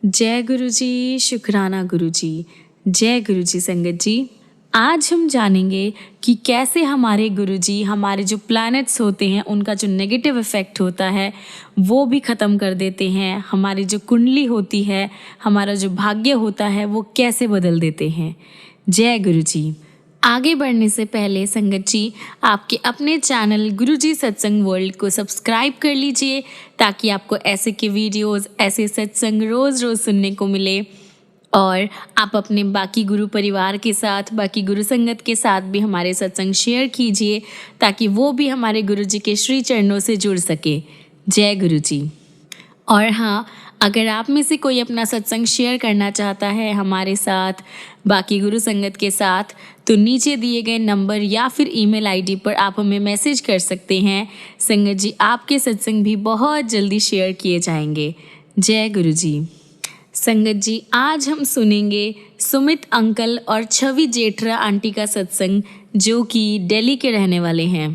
जय गुरु जी, शुक्राना गुरु जी। जय गुरु जी संगत जी। आज हम जानेंगे कि कैसे हमारे गुरु जी हमारे जो प्लैनेट्स होते हैं उनका जो नेगेटिव इफ़ेक्ट होता है वो भी ख़त्म कर देते हैं। हमारी जो कुंडली होती है, हमारा जो भाग्य होता है वो कैसे बदल देते हैं। जय गुरु जी। आगे बढ़ने से पहले संगत जी आपके अपने चैनल गुरुजी सत्संग वर्ल्ड को सब्सक्राइब कर लीजिए ताकि आपको ऐसे के वीडियोस, ऐसे सत्संग रोज़ रोज़ सुनने को मिले और आप अपने बाकी गुरु परिवार के साथ, बाकी गुरु संगत के साथ भी हमारे सत्संग शेयर कीजिए ताकि वो भी हमारे गुरु जी के श्री चरणों से जुड़ सके। जय गुरु जी। और हाँ, अगर आप में से कोई अपना सत्संग शेयर करना चाहता है हमारे साथ, बाकी गुरु संगत के साथ, तो नीचे दिए गए नंबर या फिर ईमेल आईडी पर आप हमें मैसेज कर सकते हैं। संगत जी आपके सत्संग भी बहुत जल्दी शेयर किए जाएंगे। जय गुरु जी। संगत जी आज हम सुनेंगे सुमित अंकल और छवि जेठरा आंटी का सत्संग जो कि दिल्ली के रहने वाले हैं।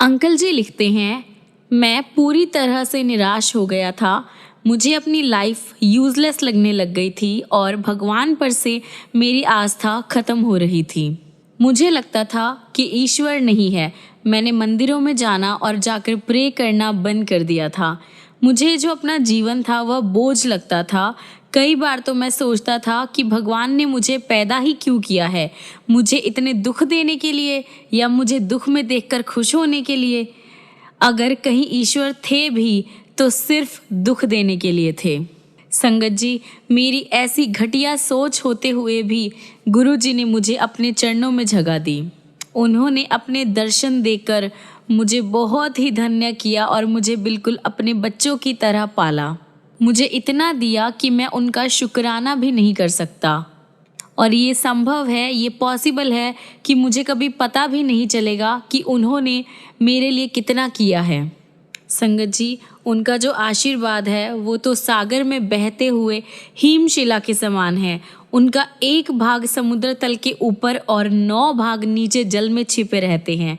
अंकल जी लिखते हैं, मैं पूरी तरह से निराश हो गया था। मुझे अपनी लाइफ यूज़लेस लगने लग गई थी और भगवान पर से मेरी आस्था ख़त्म हो रही थी। मुझे लगता था कि ईश्वर नहीं है। मैंने मंदिरों में जाना और जाकर प्रे करना बंद कर दिया था। मुझे जो अपना जीवन था वह बोझ लगता था। कई बार तो मैं सोचता था कि भगवान ने मुझे पैदा ही क्यों किया है, मुझे इतने दुख देने के लिए या मुझे दुख में देखकर खुश होने के लिए। अगर कहीं ईश्वर थे भी तो सिर्फ दुख देने के लिए थे। संगत जी मेरी ऐसी घटिया सोच होते हुए भी गुरु जी ने मुझे अपने चरणों में जगह दी। उन्होंने अपने दर्शन देकर मुझे बहुत ही धन्य किया और मुझे बिल्कुल अपने बच्चों की तरह पाला। मुझे इतना दिया कि मैं उनका शुक्राना भी नहीं कर सकता। और ये संभव है, ये पॉसिबल है कि मुझे कभी पता भी नहीं चलेगा कि उन्होंने मेरे लिए कितना किया है। संगत जी उनका जो आशीर्वाद है वो तो सागर में बहते हुए हिमशिला के समान है। उनका एक भाग समुद्र तल के ऊपर और 9 भाग नीचे जल में छिपे रहते हैं।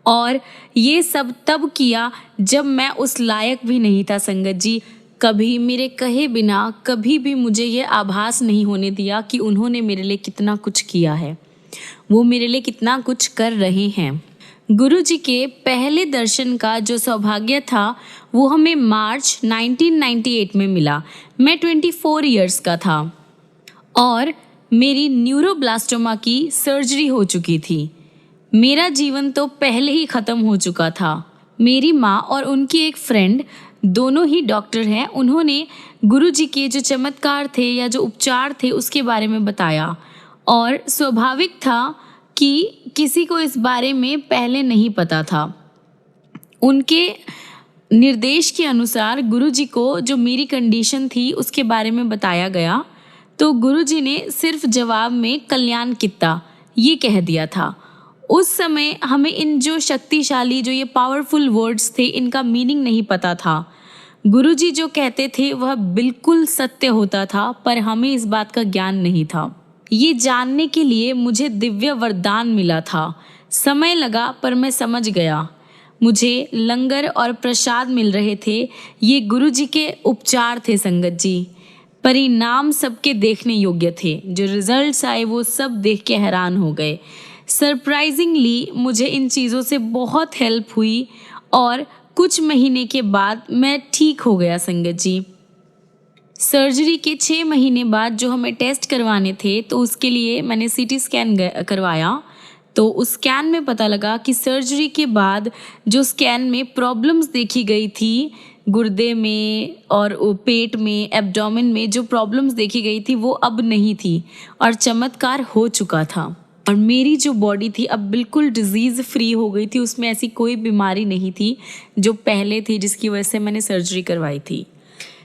और ये सब तब किया जब मैं उस लायक भी नहीं था। संगत जी कभी मेरे कहे बिना कभी भी मुझे ये आभास नहीं होने दिया कि उन्होंने मेरे लिए कितना कुछ किया है, वो मेरे लिए कितना कुछ कर रहे हैं। गुरु जी के पहले दर्शन का जो सौभाग्य था वो हमें मार्च 1998 में मिला। मैं 24 इयर्स का था और मेरी न्यूरोब्लास्टोमा की सर्जरी हो चुकी थी। मेरा जीवन तो पहले ही ख़त्म हो चुका था। मेरी माँ और उनकी एक फ्रेंड दोनों ही डॉक्टर हैं। उन्होंने गुरु जी के जो चमत्कार थे या जो उपचार थे उसके बारे में बताया और स्वाभाविक था कि किसी को इस बारे में पहले नहीं पता था। उनके निर्देश के अनुसार गुरु जी को जो मेरी कंडीशन थी उसके बारे में बताया गया तो गुरु जी ने सिर्फ जवाब में कल्याण कित्ता ये कह दिया था। उस समय हमें इन जो शक्तिशाली, जो ये पावरफुल वर्ड्स थे, इनका मीनिंग नहीं पता था। गुरु जी जो कहते थे वह बिल्कुल सत्य होता था पर हमें इस बात का ज्ञान नहीं था। ये जानने के लिए मुझे दिव्य वरदान मिला था। समय लगा पर मैं समझ गया। मुझे लंगर और प्रसाद मिल रहे थे। ये गुरु जी के उपचार थे संगत जी। परिणाम सबके देखने योग्य थे। जो रिजल्ट्स आए वो सब देख के हैरान हो गए। सरप्राइजिंगली मुझे इन चीज़ों से बहुत हेल्प हुई और कुछ महीने के बाद मैं ठीक हो गया संगत जी। सर्जरी के 6 महीने बाद जो हमें टेस्ट करवाने थे तो उसके लिए मैंने सीटी स्कैन करवाया। तो उस स्कैन में पता लगा कि सर्जरी के बाद जो स्कैन में प्रॉब्लम्स देखी गई थी, गुर्दे में और पेट में, एब्डोमेन में जो प्रॉब्लम्स देखी गई थी वो अब नहीं थी और चमत्कार हो चुका था। और मेरी जो बॉडी थी अब बिल्कुल डिजीज़ फ्री हो गई थी। उसमें ऐसी कोई बीमारी नहीं थी जो पहले थी जिसकी वजह से मैंने सर्जरी करवाई थी।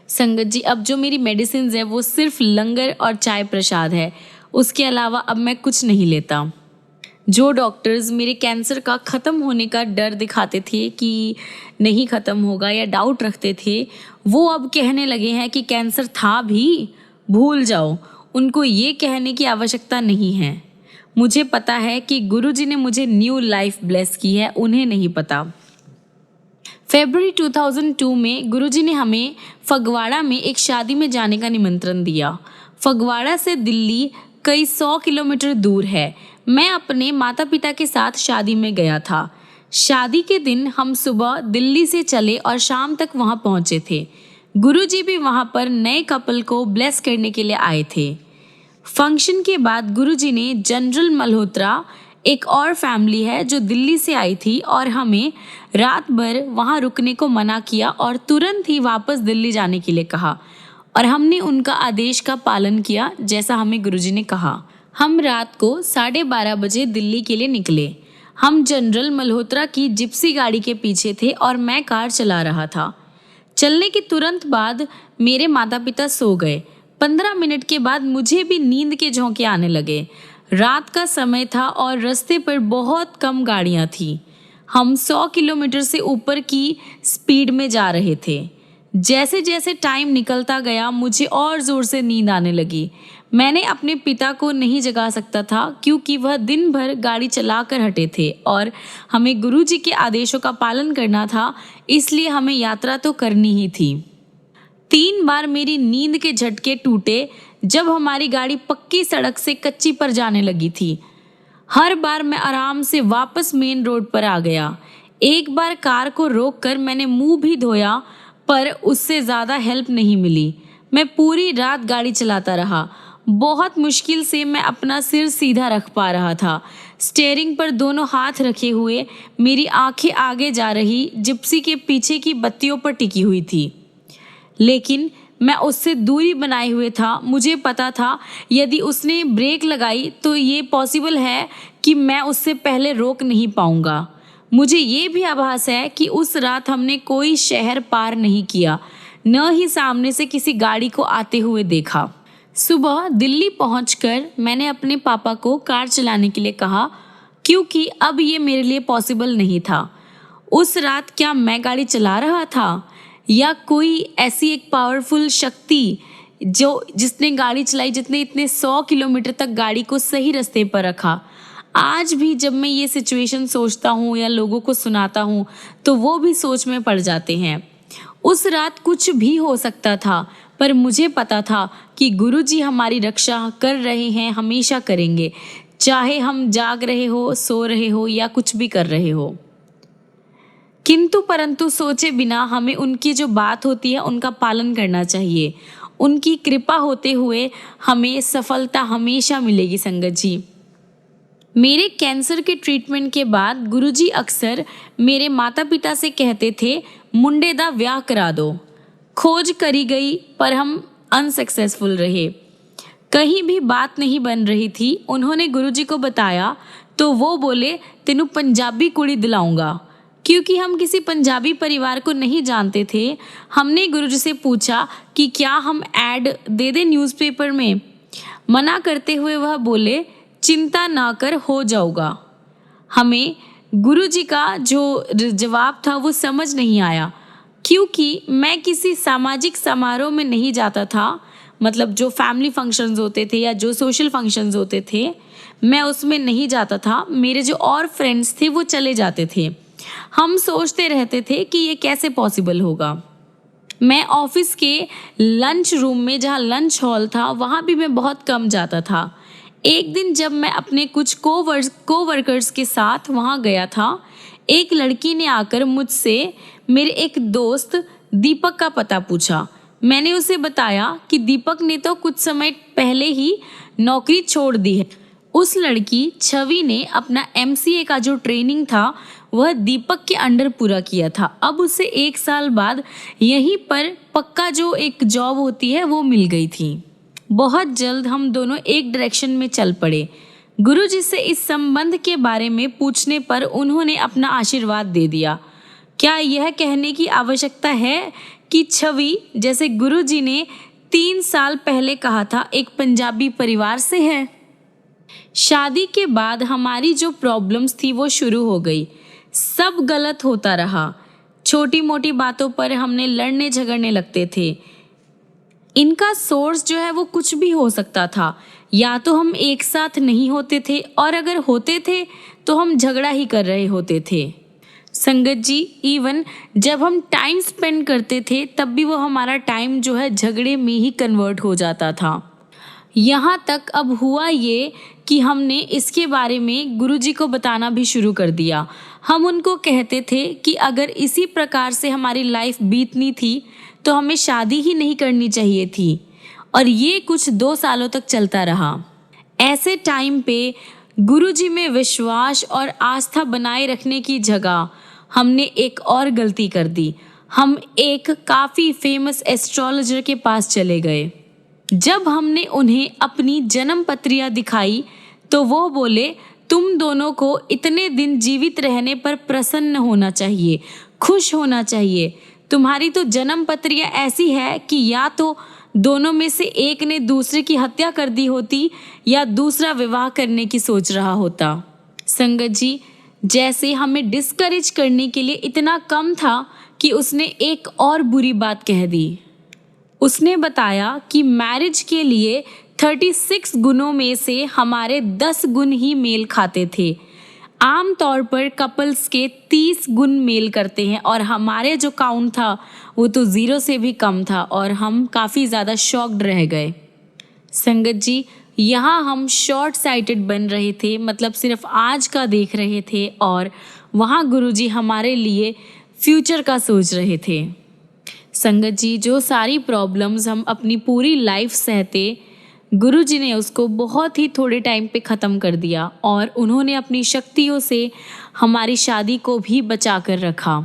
संगत जी अब जो मेरी मेडिसिन है वो सिर्फ लंगर और चाय प्रसाद है, उसके अलावा अब मैं कुछ नहीं लेता। जो डॉक्टर्स मेरे कैंसर का ख़त्म होने का डर दिखाते थे कि नहीं ख़त्म होगा या डाउट रखते थे, वो अब कहने लगे हैं कि कैंसर था भी, भूल जाओ, उनको ये कहने की आवश्यकता नहीं है। मुझे पता है कि गुरुजी ने मुझे न्यू लाइफ ब्लेस की है, उन्हें नहीं पता। फरवरी 2002 में गुरुजी ने हमें फगवाड़ा में एक शादी में जाने का निमंत्रण दिया। फगवाड़ा से दिल्ली कई 100 किलोमीटर दूर है। मैं अपने माता पिता के साथ शादी में गया था। शादी के दिन हम सुबह दिल्ली से चले और शाम तक वहां पहुंचे थे। गुरुजी भी वहां पर नए कपल को ब्लेस करने के लिए आए थे। फंक्शन के बाद गुरुजी ने जनरल मल्होत्रा, एक और फैमिली है जो दिल्ली से आई थी, और हमें रात भर वहाँ रुकने को मना किया और तुरंत ही वापस दिल्ली जाने के लिए कहा, और हमने उनका आदेश का पालन किया जैसा हमें गुरुजी ने कहा। हम रात को 12:30 बजे दिल्ली के लिए निकले। हम जनरल मल्होत्रा की जिप्सी गाड़ी के पीछे थे और मैं कार चला रहा था। चलने के तुरंत बाद मेरे माता पिता सो गए। 15 मिनट के बाद मुझे भी नींद के झोंके आने लगे। रात का समय था और रास्ते पर बहुत कम गाड़ियां थीं। हम 100 किलोमीटर से ऊपर की स्पीड में जा रहे थे। जैसे जैसे टाइम निकलता गया मुझे और ज़ोर से नींद आने लगी। मैंने अपने पिता को नहीं जगा सकता था क्योंकि वह दिन भर गाड़ी चला कर हटे थे और हमें गुरुजी के आदेशों का पालन करना था, इसलिए हमें यात्रा तो करनी ही थी। 3 बार मेरी नींद के झटके टूटे जब हमारी गाड़ी पक्की सड़क से कच्ची पर जाने लगी थी। हर बार मैं आराम से वापस मेन रोड पर आ गया। एक बार कार को रोककर मैंने मुंह भी धोया, पर उससे ज़्यादा हेल्प नहीं मिली। मैं पूरी रात गाड़ी चलाता रहा। बहुत मुश्किल से मैं अपना सिर सीधा रख पा रहा था। स्टीयरिंग पर दोनों हाथ रखे हुए मेरी आंखें आगे जा रही जिप्सी के पीछे की बत्तियों पर टिकी हुई थी, लेकिन मैं उससे दूरी बनाए हुए था। मुझे पता था यदि उसने ब्रेक लगाई तो ये पॉसिबल है कि मैं उससे पहले रोक नहीं पाऊंगा। मुझे ये भी आभास है कि उस रात हमने कोई शहर पार नहीं किया, न ही सामने से किसी गाड़ी को आते हुए देखा। सुबह दिल्ली पहुंचकर मैंने अपने पापा को कार चलाने के लिए कहा, क्योंकि अब ये मेरे लिए पॉसिबल नहीं था। उस रात क्या मैं गाड़ी चला रहा था या कोई ऐसी एक पावरफुल शक्ति जिसने गाड़ी चलाई, जितने इतने 100 किलोमीटर तक गाड़ी को सही रास्ते पर रखा। आज भी जब मैं ये सिचुएशन सोचता हूँ या लोगों को सुनाता हूँ तो वो भी सोच में पड़ जाते हैं। उस रात कुछ भी हो सकता था, पर मुझे पता था कि गुरुजी हमारी रक्षा कर रहे हैं, हमेशा करेंगे, चाहे हम जाग रहे हो, सो रहे हो या कुछ भी कर रहे हो। किंतु परंतु सोचे बिना हमें उनकी जो बात होती है उनका पालन करना चाहिए। उनकी कृपा होते हुए हमें सफलता हमेशा मिलेगी संगत जी। मेरे कैंसर के ट्रीटमेंट के बाद गुरुजी अक्सर मेरे माता पिता से कहते थे, मुंडे दा ब्याह करा दो। खोज करी गई पर हम अनसक्सेसफुल रहे। कहीं भी बात नहीं बन रही थी। उन्होंने गुरुजी को बताया तो वो बोले, तेनू पंजाबी कुड़ी दिलाऊंगा। क्योंकि हम किसी पंजाबी परिवार को नहीं जानते थे, हमने गुरुजी से पूछा कि क्या हम ऐड दे दें न्यूज़पेपर में। मना करते हुए वह बोले, चिंता ना कर, हो जाऊगा। हमें गुरुजी का जो जवाब था वो समझ नहीं आया, क्योंकि मैं किसी सामाजिक समारोह में नहीं जाता था। मतलब जो फैमिली फंक्शंस होते थे या जो सोशल फंक्शंस होते थे, मैं उसमें नहीं जाता था। मेरे जो और फ्रेंड्स थे वो चले जाते थे। हम सोचते रहते थे कि ये कैसे पॉसिबल होगा। मैं ऑफिस के लंच रूम में, जहाँ लंच हॉल था, वहाँ भी मैं बहुत कम जाता था। एक दिन जब मैं अपने कुछ कोवर्कर्स के साथ वहाँ गया था, एक लड़की ने आकर मुझसे मेरे एक दोस्त दीपक का पता पूछा। मैंने उसे बताया कि दीपक ने तो कुछ समय पहले ही नौकरी छोड़ दी है। उस लड़की छवि ने अपना MCA का जो ट्रेनिंग था वह दीपक के अंडर पूरा किया था। अब उसे 1 साल बाद यहीं पर पक्का जो एक जॉब होती है वो मिल गई थी। बहुत जल्द हम दोनों एक डायरेक्शन में चल पड़े। गुरुजी से इस संबंध के बारे में पूछने पर उन्होंने अपना आशीर्वाद दे दिया। क्या यह कहने की आवश्यकता है कि छवि, जैसे गुरुजी ने 3 साल पहले कहा था, एक पंजाबी परिवार से है? शादी के बाद हमारी जो प्रॉब्लम्स थी वो शुरू हो गई। सब गलत होता रहा। छोटी मोटी बातों पर हमने लड़ने झगड़ने लगते थे। इनका सोर्स जो है वो कुछ भी हो सकता था। या तो हम एक साथ नहीं होते थे, और अगर होते थे तो हम झगड़ा ही कर रहे होते थे। संगत जी, इवन जब हम टाइम स्पेंड करते थे तब भी वो हमारा टाइम जो है झगड़े में ही कन्वर्ट हो जाता था। यहाँ तक अब हुआ ये कि हमने इसके बारे में गुरुजी को बताना भी शुरू कर दिया। हम उनको कहते थे कि अगर इसी प्रकार से हमारी लाइफ बीतनी थी तो हमें शादी ही नहीं करनी चाहिए थी, और ये कुछ 2 सालों तक चलता रहा। ऐसे टाइम पे गुरुजी में विश्वास और आस्था बनाए रखने की जगह हमने एक और गलती कर दी। हम एक काफ़ी फेमस एस्ट्रोलॉजर के पास चले गए। जब हमने उन्हें अपनी जन्म पत्रियाँ दिखाई तो वो बोले, तुम दोनों को इतने दिन जीवित रहने पर प्रसन्न होना चाहिए, खुश होना चाहिए। तुम्हारी तो जन्म पत्रियाँ ऐसी है कि या तो दोनों में से एक ने दूसरे की हत्या कर दी होती या दूसरा विवाह करने की सोच रहा होता। संगत जी, जैसे हमें डिस्करेज करने के लिए इतना कम था कि उसने एक और बुरी बात कह दी। उसने बताया कि मैरिज के लिए 36 गुणों में से हमारे 10 गुण ही मेल खाते थे। आम तौर पर कपल्स के 30 गुण मेल करते हैं और हमारे जो काउंट था वो तो 0 से भी कम था, और हम काफ़ी ज़्यादा शॉक्ड रह गए। संगत जी, यहाँ हम शॉर्ट साइटेड बन रहे थे, मतलब सिर्फ आज का देख रहे थे, और वहाँ गुरुजी हमारे लिए फ्यूचर का सोच रहे थे। संगत जी, जो सारी प्रॉब्लम्स हम अपनी पूरी लाइफ सहते, गुरुजी ने उसको बहुत ही थोड़े टाइम पे ख़त्म कर दिया, और उन्होंने अपनी शक्तियों से हमारी शादी को भी बचा कर रखा।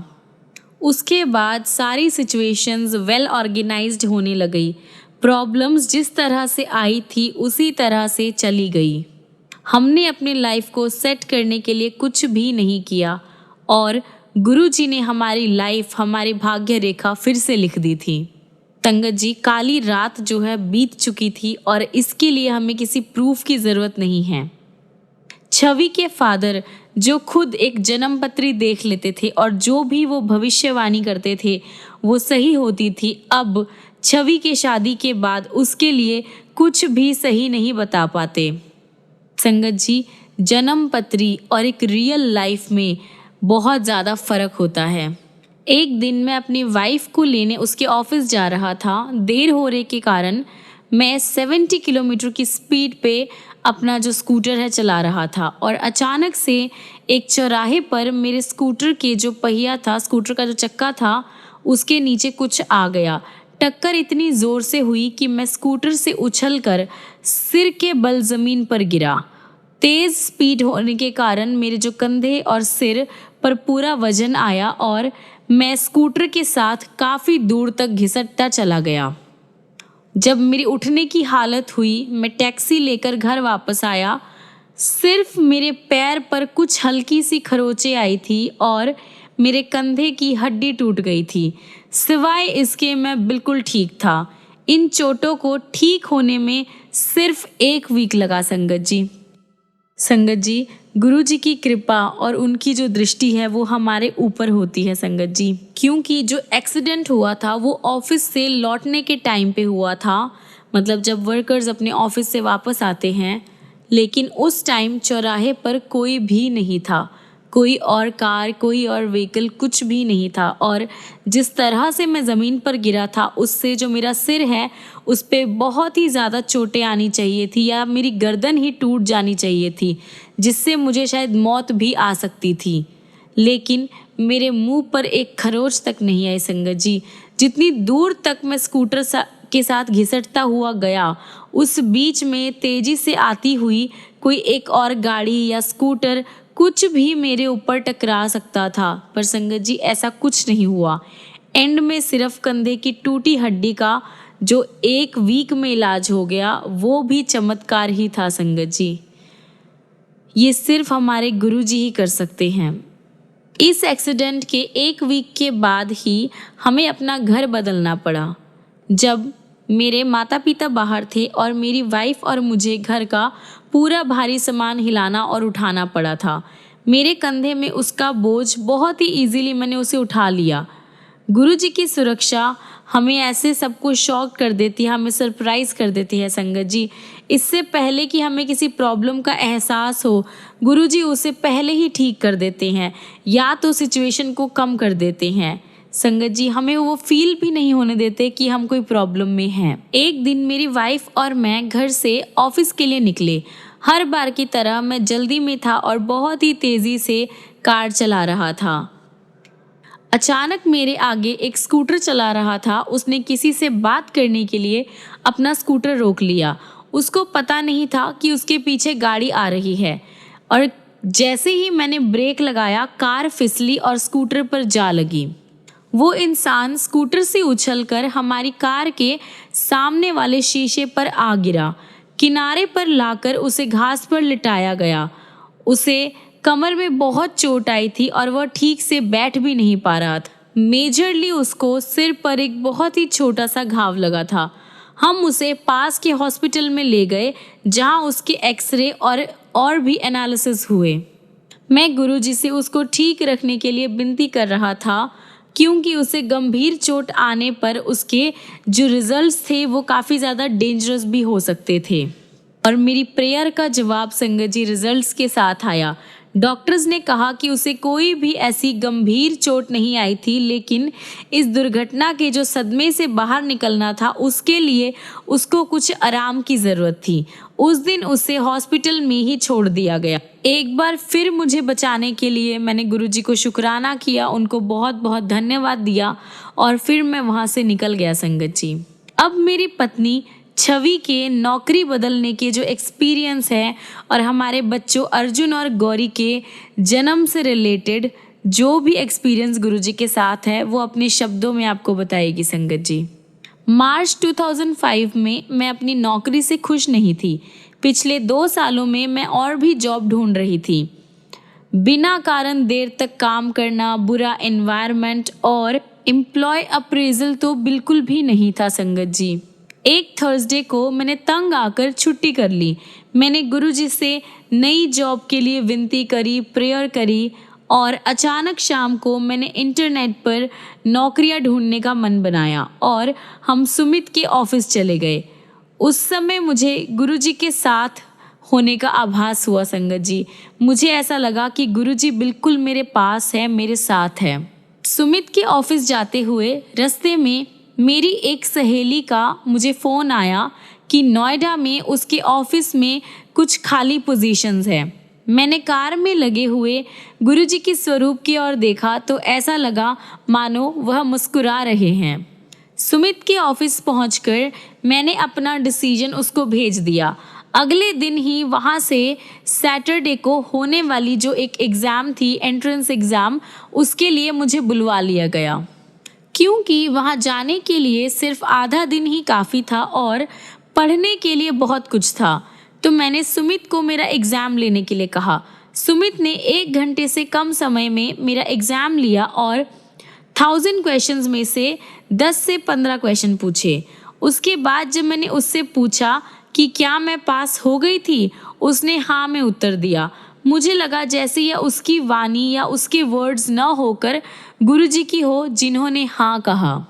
उसके बाद सारी सिचुएशंस वेल ऑर्गेनाइज्ड होने लगी। प्रॉब्लम्स जिस तरह से आई थी उसी तरह से चली गई। हमने अपनी लाइफ को सेट करने के लिए कुछ भी नहीं किया, और गुरुजी ने हमारी लाइफ, हमारी भाग्य रेखा फिर से लिख दी थी। संगत जी, काली रात जो है बीत चुकी थी, और इसके लिए हमें किसी प्रूफ की ज़रूरत नहीं है। छवि के फादर जो खुद एक जन्म पत्री देख लेते थे और जो भी वो भविष्यवाणी करते थे वो सही होती थी। अब छवि के शादी के बाद उसके लिए कुछ भी सही नहीं बता पाते। संगत जी, जन्म पत्री और एक रियल लाइफ में बहुत ज़्यादा फ़र्क होता है। एक दिन मैं अपनी वाइफ को लेने उसके ऑफिस जा रहा था। देर होने के कारण मैं 70 किलोमीटर की स्पीड पे अपना जो स्कूटर है चला रहा था, और अचानक से एक चौराहे पर मेरे स्कूटर के जो पहिया था, स्कूटर का जो चक्का था, उसके नीचे कुछ आ गया। टक्कर इतनी ज़ोर से हुई कि मैं स्कूटर से उछलकर सिर के बल ज़मीन पर गिरा। तेज़ स्पीड होने के कारण मेरे जो कंधे और सिर पर पूरा वजन आया और मैं स्कूटर के साथ काफ़ी दूर तक घिसटता चला गया। जब मेरी उठने की हालत हुई, मैं टैक्सी लेकर घर वापस आया। सिर्फ मेरे पैर पर कुछ हल्की सी खरोंचें आई थी और मेरे कंधे की हड्डी टूट गई थी। सिवाय इसके मैं बिल्कुल ठीक था। इन चोटों को ठीक होने में सिर्फ 1 वीक लगा। संगत जी, गुरु जी की कृपा और उनकी जो दृष्टि है वो हमारे ऊपर होती है संगत जी, क्योंकि जो एक्सीडेंट हुआ था वो ऑफिस से लौटने के टाइम पे हुआ था, मतलब जब वर्कर्स अपने ऑफिस से वापस आते हैं। लेकिन उस टाइम चौराहे पर कोई भी नहीं था, कोई और कार, कोई और व्हीकल, कुछ भी नहीं था। और जिस तरह से मैं ज़मीन पर गिरा था उससे जो मेरा सिर है उस पर बहुत ही ज़्यादा चोटें आनी चाहिए थी, या मेरी गर्दन ही टूट जानी चाहिए थी, जिससे मुझे शायद मौत भी आ सकती थी। लेकिन मेरे मुंह पर एक खरोच तक नहीं आई संगत जी। जितनी दूर तक मैं स्कूटर के साथ घिसटता हुआ गया, उस बीच में तेज़ी से आती हुई कोई एक और गाड़ी या स्कूटर कुछ भी मेरे ऊपर टकरा सकता था, पर संगत जी ऐसा कुछ नहीं हुआ। एंड में सिर्फ कंधे की टूटी हड्डी का जो 1 वीक में इलाज हो गया, वो भी चमत्कार ही था संगत जी। ये सिर्फ हमारे गुरुजी ही कर सकते हैं। इस एक्सीडेंट के 1 वीक के बाद ही हमें अपना घर बदलना पड़ा। जब मेरे माता पिता बाहर थे और मेरी वाइफ और मुझे घर का पूरा भारी सामान हिलाना और उठाना पड़ा था। मेरे कंधे में उसका बोझ बहुत ही इजीली मैंने उसे उठा लिया। गुरुजी की सुरक्षा हमें ऐसे सबको शॉक कर देती है, हमें सरप्राइज कर देती है संगत जी। इससे पहले कि हमें किसी प्रॉब्लम का एहसास हो, गुरुजी उसे पहले ही ठीक कर देते हैं या तो सिचुएशन को कम कर देते हैं। संगत जी, हमें वो फील भी नहीं होने देते कि हम कोई प्रॉब्लम में हैं। एक दिन मेरी वाइफ और मैं घर से ऑफिस के लिए निकले। हर बार की तरह मैं जल्दी में था और बहुत ही तेज़ी से कार चला रहा था। अचानक मेरे आगे एक स्कूटर चला रहा था। उसने किसी से बात करने के लिए अपना स्कूटर रोक लिया। उसको पता नहीं था कि उसके पीछे गाड़ी आ रही है और जैसे ही मैंने ब्रेक लगाया, कार फिसली और स्कूटर पर जा लगी। वो इंसान स्कूटर से उछलकर हमारी कार के सामने वाले शीशे पर आ गिरा। किनारे पर लाकर उसे घास पर लिटाया गया। उसे कमर में बहुत चोट आई थी और वह ठीक से बैठ भी नहीं पा रहा था। मेजरली उसको सिर पर एक बहुत ही छोटा सा घाव लगा था। हम उसे पास के हॉस्पिटल में ले गए जहां उसके एक्सरे और भी एनालिसिस हुए। मैं गुरुजी से उसको ठीक रखने के लिए विनती कर रहा था क्योंकि उसे गंभीर चोट आने पर उसके जो रिजल्ट्स थे वो काफ़ी ज़्यादा डेंजरस भी हो सकते थे। और मेरी प्रेयर का जवाब संगत जी रिजल्ट्स के साथ आया। डॉक्टर्स ने कहा कि उसे कोई भी ऐसी गंभीर चोट नहीं आई थी, लेकिन इस दुर्घटना के जो सदमे से बाहर निकलना था उसके लिए उसको कुछ आराम की ज़रूरत थी। उस दिन उसे हॉस्पिटल में ही छोड़ दिया गया। एक बार फिर मुझे बचाने के लिए मैंने गुरुजी को शुक्राना किया, उनको बहुत बहुत धन्यवाद दिया और फिर मैं वहाँ से निकल गया संगत जी। अब मेरी पत्नी छवि के नौकरी बदलने के जो एक्सपीरियंस है और हमारे बच्चों अर्जुन और गौरी के जन्म से रिलेटेड जो भी एक्सपीरियंस गुरुजी के साथ है वो अपने शब्दों में आपको बताएगी संगत जी। मार्च 2005 में मैं अपनी नौकरी से खुश नहीं थी। पिछले 2 सालों में मैं और भी जॉब ढूंढ रही थी। बिना कारण देर तक काम करना, बुरा एनवायरनमेंट और एम्प्लॉय अप्रेजल तो बिल्कुल भी नहीं था संगत जी। एक थर्सडे को मैंने तंग आकर छुट्टी कर ली। मैंने गुरुजी से नई जॉब के लिए विनती करी, प्रेयर करी और अचानक शाम को मैंने इंटरनेट पर नौकरियां ढूंढने का मन बनाया और हम सुमित के ऑफिस चले गए। उस समय मुझे गुरुजी के साथ होने का आभास हुआ संगत जी। मुझे ऐसा लगा कि गुरुजी बिल्कुल मेरे पास है, मेरे साथ है। सुमित के ऑफिस जाते हुए रास्ते में मेरी एक सहेली का मुझे फ़ोन आया कि नोएडा में उसके ऑफिस में कुछ खाली पोजीशंस हैं। मैंने कार में लगे हुए गुरुजी के स्वरूप की ओर देखा तो ऐसा लगा मानो वह मुस्कुरा रहे हैं। सुमित के ऑफिस पहुंचकर मैंने अपना डिसीजन उसको भेज दिया। अगले दिन ही वहाँ से सैटरडे को होने वाली जो एक एग्ज़ाम थी, एंट्रेंस एग्ज़ाम, उसके लिए मुझे बुलवा लिया गया क्योंकि वहाँ जाने के लिए सिर्फ आधा दिन ही काफ़ी था और पढ़ने के लिए बहुत कुछ था। तो मैंने सुमित को मेरा एग्ज़ाम लेने के लिए कहा। सुमित ने 1 घंटे से कम समय में मेरा एग्ज़ाम लिया और 1000 क्वेश्चंस में से 10 से 15 क्वेश्चन पूछे। उसके बाद जब मैंने उससे पूछा कि क्या मैं पास हो गई थी, उसने हाँ में उत्तर दिया। मुझे लगा जैसे यह उसकी वाणी या उसके वर्ड्स न होकर गुरुजी की हो जिन्होंने हाँ कहा।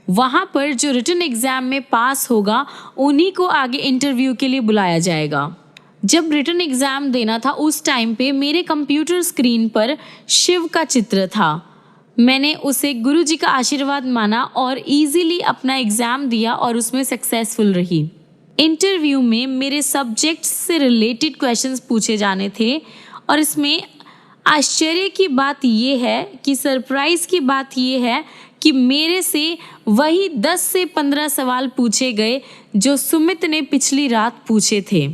वहाँ पर जो रिटन एग्ज़ाम में पास होगा उन्हीं को आगे इंटरव्यू के लिए बुलाया जाएगा। जब रिटन एग्ज़ाम देना था उस टाइम पे मेरे कंप्यूटर स्क्रीन पर शिव का चित्र था। मैंने उसे गुरुजी का आशीर्वाद माना और इजीली अपना एग्ज़ाम दिया और उसमें सक्सेसफुल रही। इंटरव्यू में मेरे सब्जेक्ट से रिलेटेड क्वेश्चंस पूछे जाने थे और इसमें आश्चर्य की बात ये है कि सरप्राइज़ की बात ये है कि मेरे से वही 10 से 15 सवाल पूछे गए जो सुमित ने पिछली रात पूछे थे,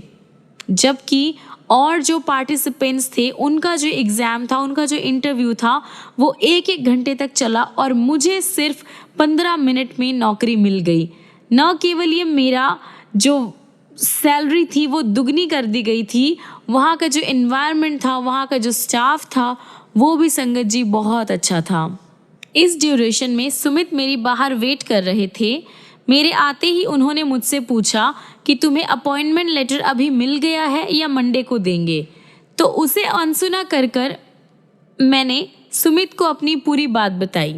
जबकि और जो पार्टिसिपेंट्स थे उनका जो एग्ज़ाम था, उनका जो इंटरव्यू था वो 1-1 घंटे तक चला और मुझे सिर्फ 15 मिनट में नौकरी मिल गई। न केवल ये मेरा जो सैलरी थी वो दुगनी कर दी गई थी, वहाँ का जो एनवायरनमेंट था, वहाँ का जो स्टाफ था वो भी संगत जी बहुत अच्छा था। इस ड्यूरेशन में सुमित मेरी बाहर वेट कर रहे थे। मेरे आते ही उन्होंने मुझसे पूछा कि तुम्हें अपॉइंटमेंट लेटर अभी मिल गया है या मंडे को देंगे। तो उसे अनसुना कर मैंने सुमित को अपनी पूरी बात बताई।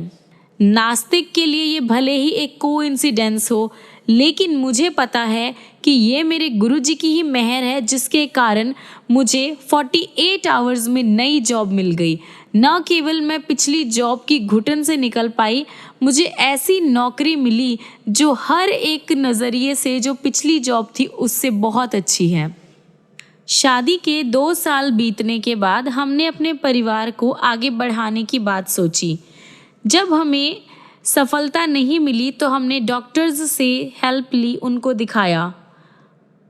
नास्तिक के लिए ये भले ही एक कोइंसिडेंस हो, लेकिन मुझे पता है कि ये मेरे गुरुजी की ही मेहर है, जिसके कारण मुझे 48 आवर्स में नई जॉब मिल गई। न केवल मैं पिछली जॉब की घुटन से निकल पाई, मुझे ऐसी नौकरी मिली जो हर एक नज़रिए से जो पिछली जॉब थी उससे बहुत अच्छी है। शादी के 2 साल बीतने के बाद हमने अपने परिवार को आगे बढ़ाने की बात सोची। जब हमें सफलता नहीं मिली तो हमने डॉक्टर्स से हेल्प ली, उनको दिखाया।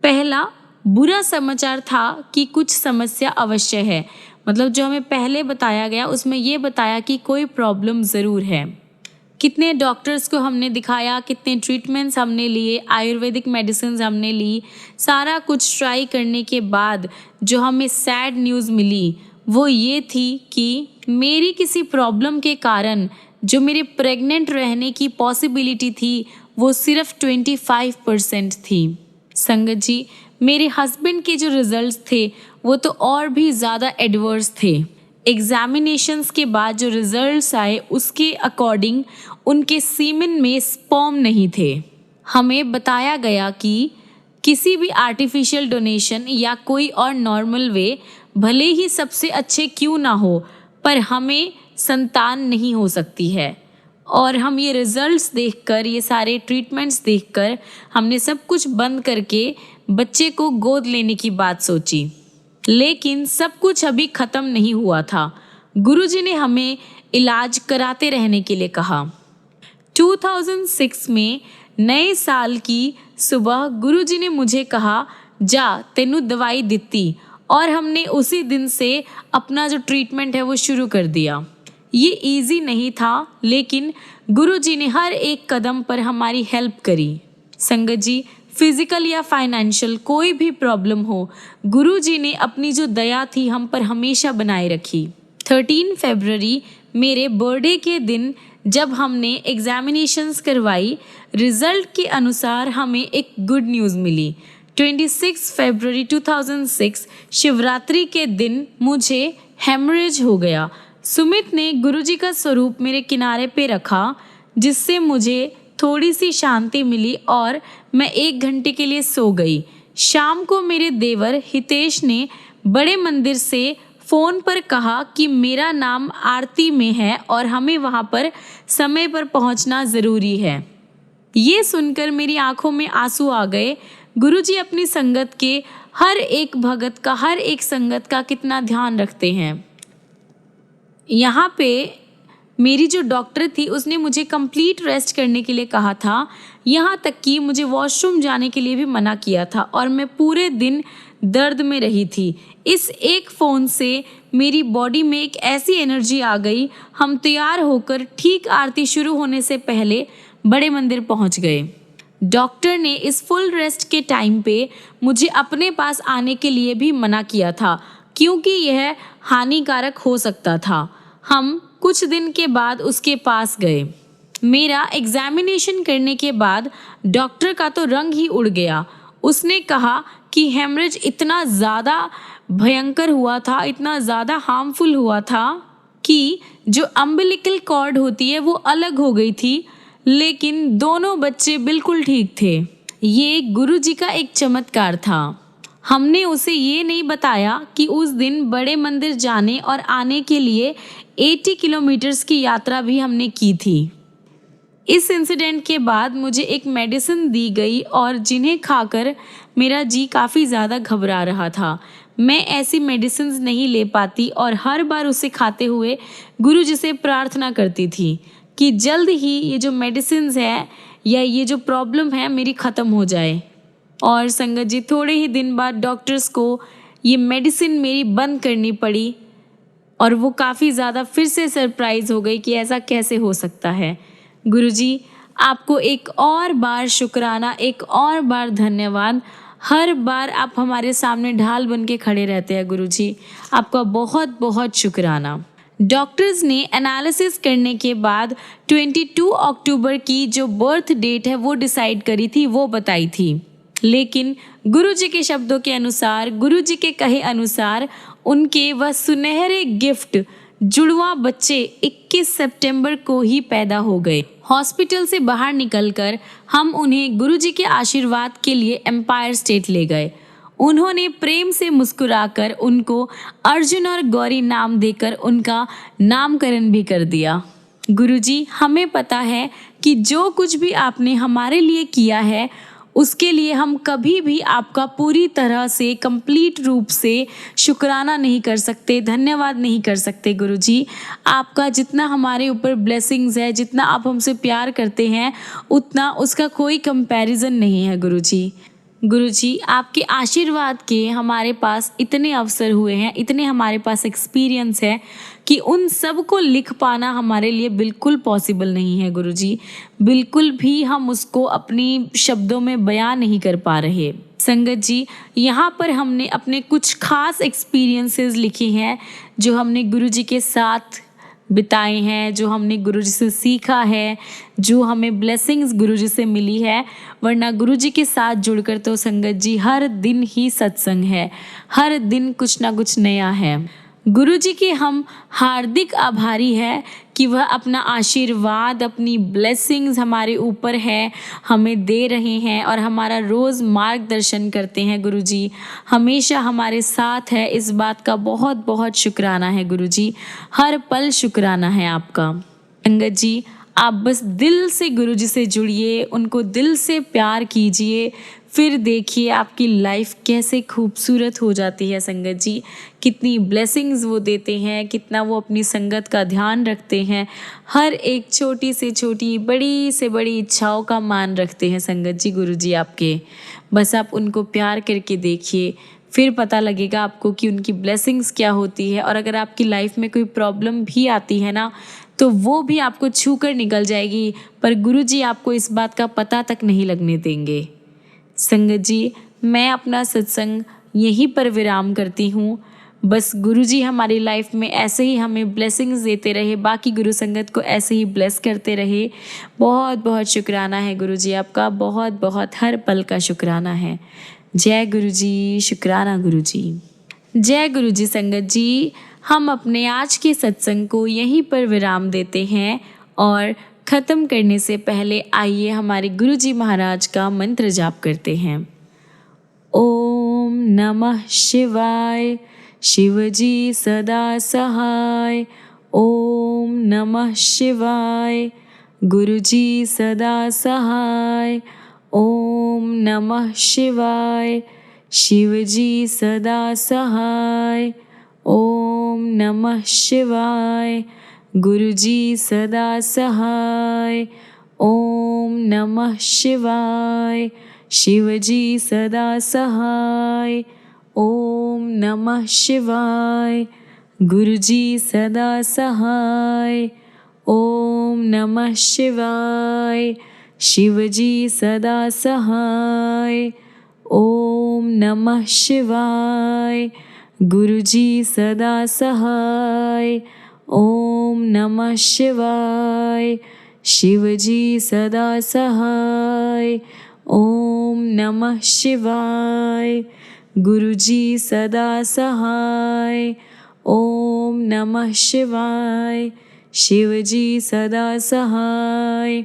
पहला बुरा समाचार था कि कुछ समस्या अवश्य है, मतलब जो हमें पहले बताया गया उसमें ये बताया कि कोई प्रॉब्लम ज़रूर है। कितने डॉक्टर्स को हमने दिखाया, कितने ट्रीटमेंट्स हमने लिए, आयुर्वेदिक मेडिसिन हमने ली, सारा कुछ ट्राई करने के बाद जो हमें सैड न्यूज़ मिली वो ये थी कि मेरी किसी प्रॉब्लम के कारण जो मेरे प्रेग्नेंट रहने की पॉसिबिलिटी थी वो सिर्फ 25% थी। संगत जी, मेरे हस्बैंड के जो रिजल्ट्स थे वो तो और भी ज़्यादा एडवर्स थे। एग्जामिनेशंस के बाद जो रिजल्ट्स आए उसके अकॉर्डिंग उनके सीमेन में स्पर्म नहीं थे। हमें बताया गया कि किसी भी आर्टिफिशियल डोनेशन या कोई और नॉर्मल वे भले ही सबसे अच्छे क्यों ना हो, पर हमें संतान नहीं हो सकती है। और हम ये रिजल्ट्स देखकर, ये सारे ट्रीटमेंट्स देखकर हमने सब कुछ बंद करके बच्चे को गोद लेने की बात सोची। लेकिन सब कुछ अभी ख़त्म नहीं हुआ था। गुरुजी ने हमें इलाज कराते रहने के लिए कहा। 2006 में नए साल की सुबह गुरुजी ने मुझे कहा, जा तेनू दवाई दित्ती, और हमने उसी दिन से अपना जो ट्रीटमेंट है वो शुरू कर दिया। ये इजी नहीं था, लेकिन गुरुजी ने हर एक कदम पर हमारी हेल्प करी। संगत जी, फिजिकल या फाइनेंशियल कोई भी प्रॉब्लम हो, गुरुजी ने अपनी जो दया थी हम पर हमेशा बनाए रखी। 13 फरवरी मेरे बर्थडे के दिन जब हमने एग्जामिनेशंस करवाई, रिजल्ट के अनुसार हमें एक गुड न्यूज़ मिली। 26 फरवरी 2006 शिवरात्रि के दिन मुझे हेमरेज हो गया। सुमित ने गुरुजी का स्वरूप मेरे किनारे पे रखा, जिससे मुझे थोड़ी सी शांति मिली और मैं 1 घंटे के लिए सो गई। शाम को मेरे देवर हितेश ने बड़े मंदिर से फ़ोन पर कहा कि मेरा नाम आरती में है और हमें वहाँ पर समय पर पहुँचना ज़रूरी है। ये सुनकर मेरी आंखों में आंसू आ गए। गुरुजी अपनी संगत के हर एक भगत का, हर एक संगत का कितना ध्यान रखते हैं। यहाँ पे मेरी जो डॉक्टर थी उसने मुझे कंप्लीट रेस्ट करने के लिए कहा था, यहाँ तक कि मुझे वॉशरूम जाने के लिए भी मना किया था और मैं पूरे दिन दर्द में रही थी। इस एक फ़ोन से मेरी बॉडी में एक ऐसी एनर्जी आ गई, हम तैयार होकर ठीक आरती शुरू होने से पहले बड़े मंदिर पहुँच गए। डॉक्टर ने इस फुल रेस्ट के टाइम पे मुझे अपने पास आने के लिए भी मना किया था, क्योंकि यह हानिकारक हो सकता था। हम कुछ दिन के बाद उसके पास गए। मेरा एग्जामिनेशन करने के बाद डॉक्टर का तो रंग ही उड़ गया। उसने कहा कि हेमरेज इतना ज़्यादा भयंकर हुआ था, इतना ज़्यादा हार्मफुल हुआ था कि जो अम्बिलिकल कॉर्ड होती है वो अलग हो गई थी, लेकिन दोनों बच्चे बिल्कुल ठीक थे। ये गुरुजी का एक चमत्कार था। हमने उसे ये नहीं बताया कि उस दिन बड़े मंदिर जाने और आने के लिए 80 किलोमीटर्स की यात्रा भी हमने की थी। इस इंसिडेंट के बाद मुझे एक मेडिसिन दी गई और जिन्हें खाकर मेरा जी काफ़ी ज़्यादा घबरा रहा था। मैं ऐसी मेडिसिन नहीं ले पाती और हर बार उसे खाते हुए गुरुजी से प्रार्थना करती थी कि जल्द ही ये जो मेडिसिन है या ये जो प्रॉब्लम है मेरी ख़त्म हो जाए। और संगत जी, थोड़े ही दिन बाद डॉक्टर्स को ये मेडिसिन मेरी बंद करनी पड़ी और वो काफ़ी ज़्यादा फिर से सरप्राइज़ हो गई कि ऐसा कैसे हो सकता है। गुरुजी, आपको एक और बार शुक्राना, एक और बार धन्यवाद। हर बार आप हमारे सामने ढाल बन के खड़े रहते हैं गुरुजी, आपका बहुत बहुत शुक्राना। डॉक्टर्स ने एनालिसिस करने के बाद 22 अक्टूबर की जो बर्थ डेट है वो डिसाइड करी थी, वो बताई थी। लेकिन गुरुजी के शब्दों के अनुसार, गुरुजी के कहे अनुसार, उनके वह सुनहरे गिफ्ट जुड़वा बच्चे 21 सितंबर को ही पैदा हो गए। हॉस्पिटल से बाहर निकलकर हम उन्हें गुरुजी के आशीर्वाद के लिए एम्पायर स्टेट ले गए। उन्होंने प्रेम से मुस्कुराकर उनको अर्जुन और गौरी नाम देकर उनका नामकरण भी कर दिया। गुरुजी, हमें पता है कि जो कुछ भी आपने हमारे लिए किया है उसके लिए हम कभी भी आपका पूरी तरह से कंप्लीट रूप से शुक्राना नहीं कर सकते, धन्यवाद नहीं कर सकते। गुरुजी, आपका जितना हमारे ऊपर ब्लेसिंग्स है, जितना आप हमसे प्यार करते हैं, उतना उसका कोई कंपैरिजन नहीं है। गुरुजी, आपके आशीर्वाद के हमारे पास इतने अवसर हुए हैं, इतने हमारे पास एक्सपीरियंस है कि उन सब को लिख पाना हमारे लिए बिल्कुल पॉसिबल नहीं है। गुरुजी, बिल्कुल भी हम उसको अपनी शब्दों में बयां नहीं कर पा रहे। संगत जी, यहाँ पर हमने अपने कुछ खास एक्सपीरियंसेस लिखे हैं जो हमने गुरुजी के साथ बिताए हैं, जो हमने गुरुजी से सीखा है, जो हमें ब्लेसिंग्स गुरुजी से मिली है। वरना गुरुजी के साथ जुड़कर तो संगत जी हर दिन ही सत्संग है, हर दिन कुछ ना कुछ नया है। गुरुजी के हम हार्दिक आभारी हैं कि वह अपना आशीर्वाद, अपनी ब्लेसिंग्स हमारे ऊपर है, हमें दे रहे हैं और हमारा रोज़ मार्गदर्शन करते हैं। गुरुजी हमेशा हमारे साथ है, इस बात का बहुत बहुत शुक्राना है। गुरुजी हर पल शुक्राना है आपका। संगत जी, आप बस दिल से गुरुजी से जुड़िए, उनको दिल से प्यार कीजिए, फिर देखिए आपकी लाइफ कैसे खूबसूरत हो जाती है। संगत जी, कितनी ब्लेसिंग्स वो देते हैं, कितना वो अपनी संगत का ध्यान रखते हैं, हर एक छोटी से छोटी, बड़ी से बड़ी इच्छाओं का मान रखते हैं। संगत जी, गुरुजी आपके, बस आप उनको प्यार करके देखिए, फिर पता लगेगा आपको कि उनकी ब्लेसिंग्स क्या होती है। और अगर आपकी लाइफ में कोई प्रॉब्लम भी आती है ना, तो वो भी आपको छू कर निकल जाएगी, पर गुरुजी आपको इस बात का पता तक नहीं लगने देंगे। संगत जी, मैं अपना सत्संग यहीं पर विराम करती हूँ। बस गुरुजी हमारी लाइफ में ऐसे ही हमें ब्लेसिंग्स देते रहे, बाकी गुरु संगत को ऐसे ही ब्लेस करते रहे। बहुत बहुत शुक्राना है गुरुजी आपका, बहुत बहुत हर पल का शुक्राना है। जय गुरुजी, शुक्राना गुरुजी। जय गुरुजी। संगत जी, हम अपने आज के सत्संग को यहीं पर विराम देते हैं और ख़त्म करने से पहले आइए हमारे गुरुजी महाराज का मंत्र जाप करते हैं। ओम नमः शिवाय, शिवजी सदा सहाय। ओम नमः शिवाय, गुरुजी सदा सहाय। ओम नमः शिवाय, शिवजी सदा सहाय। ओम नमः शिवाय, गुरुजी सदा सहाय। ओम नमः शिवाय, शिवजी सदा सहाय। ओम नमः शिवाय, गुरुजी सदा सहाय। ओम नमः शिवाय, शिवजी सदा सहाय। ओम नमः शिवाय, गुरुजी सदा सहाय। ओम नमः शिवाय, शिवजी सदा सहाय। ओम नमः शिवाय, गुरुजी सदा सहाय। ओम नमः शिवाय, शिवजी सदा सहाय।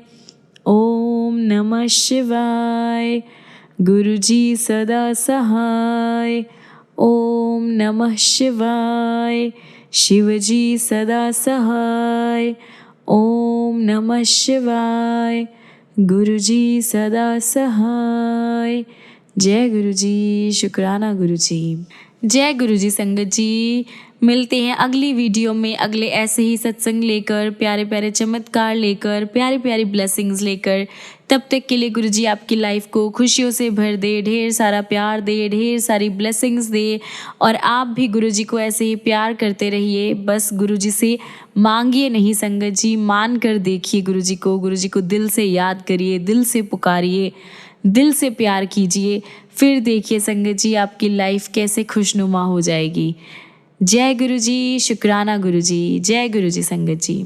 ओम नमः शिवाय, गुरुजी सदा सहाय। ओम नमः शिवाय, शिवजी सदा सहाय। ओम नमः शिवाय, गुरुजी सदा सहाय। जय गुरुजी, शुक्राना गुरुजी। जय गुरुजी। संगत जी, मिलते हैं अगली वीडियो में अगले ऐसे ही सत्संग लेकर, प्यारे प्यारे चमत्कार लेकर, प्यारी प्यारी ब्लेसिंग्स लेकर। तब तक के लिए गुरुजी आपकी लाइफ को खुशियों से भर दे, ढेर सारा प्यार दे, ढेर सारी ब्लेसिंग्स दे। और आप भी गुरुजी को ऐसे ही प्यार करते रहिए। बस गुरुजी से मांगिए नहीं संगत जी, मान कर देखिए गुरुजी को दिल से याद करिए, दिल से पुकारिए, दिल से प्यार कीजिए। फिर देखिए संगत जी आपकी लाइफ कैसे खुशनुमा हो जाएगी। जय गुरुजी, शुक्राना गुरुजी। जय गुरुजी संगत जी।